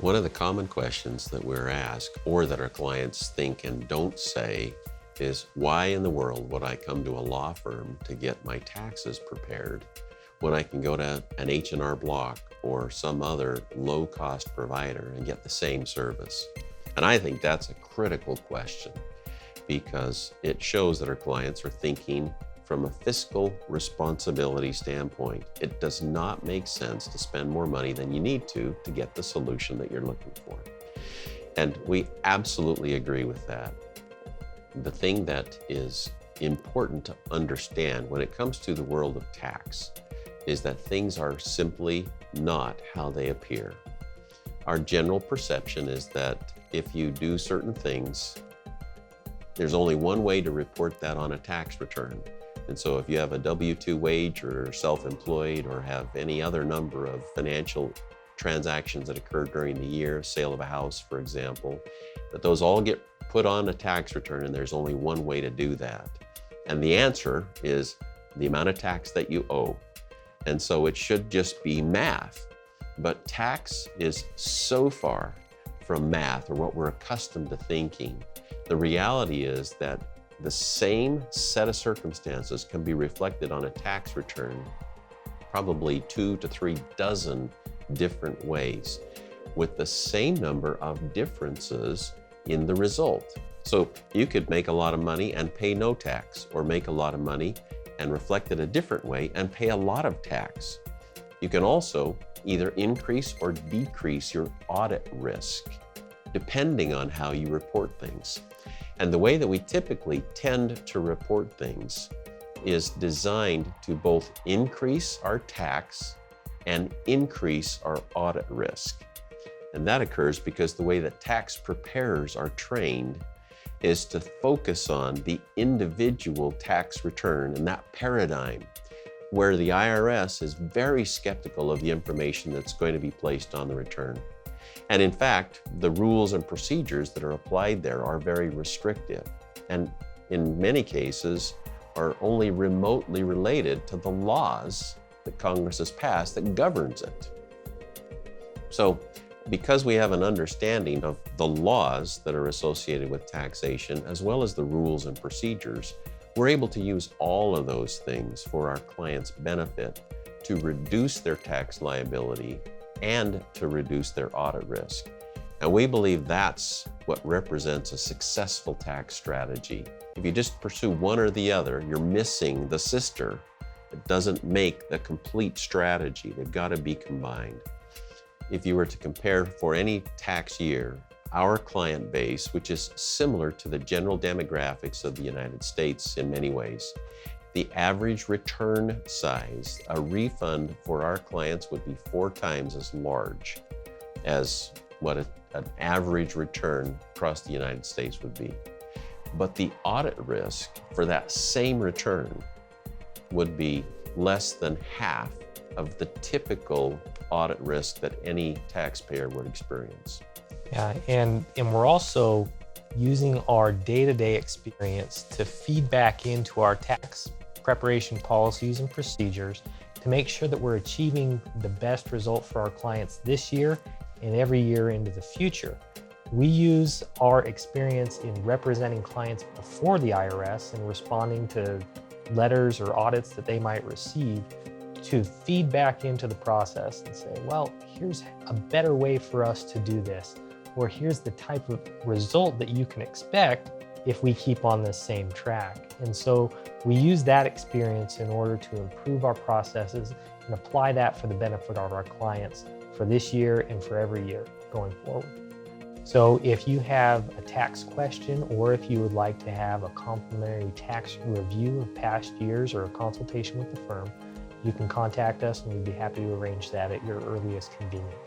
One of the common questions that we're asked, or that our clients think and don't say, is why in the world would I come to a law firm to get my taxes prepared when I can go to an H&R Block or some other low-cost provider and get the same service? And I think that's a critical question because it shows that our clients are thinking from a fiscal responsibility standpoint. It does not make sense to spend more money than you need to get the solution that you're looking for. And we absolutely agree with that. The thing that is important to understand when it comes to the world of tax is that things are simply not how they appear. Our general perception is that if you do certain things, there's only one way to report that on a tax return. And so if you have a W-2 wage or self-employed or have any other number of financial transactions that occur during the year, sale of a house, for example, that those all get put on a tax return, and there's only one way to do that. And the answer is the amount of tax that you owe. And so it should just be math. But tax is so far from math or what we're accustomed to thinking. The reality is that the same set of circumstances can be reflected on a tax return probably 2 to 3 dozen different ways with the same number of differences in the result. So you could make a lot of money and pay no tax, or make a lot of money and reflect it a different way and pay a lot of tax. You can also either increase or decrease your audit risk depending on how you report things. And the way that we typically tend to report things is designed to both increase our tax and increase our audit risk. And that occurs because the way that tax preparers are trained is to focus on the individual tax return and that paradigm where the IRS is very skeptical of the information that's going to be placed on the return. And in fact, the rules and procedures that are applied there are very restrictive, and in many cases are only remotely related to the laws that Congress has passed that governs it. So because we have an understanding of the laws that are associated with taxation, as well as the rules and procedures, we're able to use all of those things for our clients' benefit to reduce their tax liability and to reduce their audit risk. And we believe that's what represents a successful tax strategy. If you just pursue one or the other, you're missing the sister. It doesn't make the complete strategy. They've got to be combined. If you were to compare for any tax year, our client base, which is similar to the general demographics of the United States in many ways, the average return size, a refund for our clients would be 4 times as large as what an average return across the United States would be. But the audit risk for that same return would be less than half of the typical audit risk that any taxpayer would experience. Yeah, and we're also using our day-to-day experience to feed back into our tax preparation policies and procedures to make sure that we're achieving the best result for our clients this year and every year into the future. We use our experience in representing clients before the IRS and responding to letters or audits that they might receive to feed back into the process and say, well, here's a better way for us to do this, or here's the type of result that you can expect if we keep on this same track. And so we use that experience in order to improve our processes and apply that for the benefit of our clients for this year and for every year going forward. So if you have a tax question, or if you would like to have a complimentary tax review of past years or a consultation with the firm, you can contact us and we'd be happy to arrange that at your earliest convenience.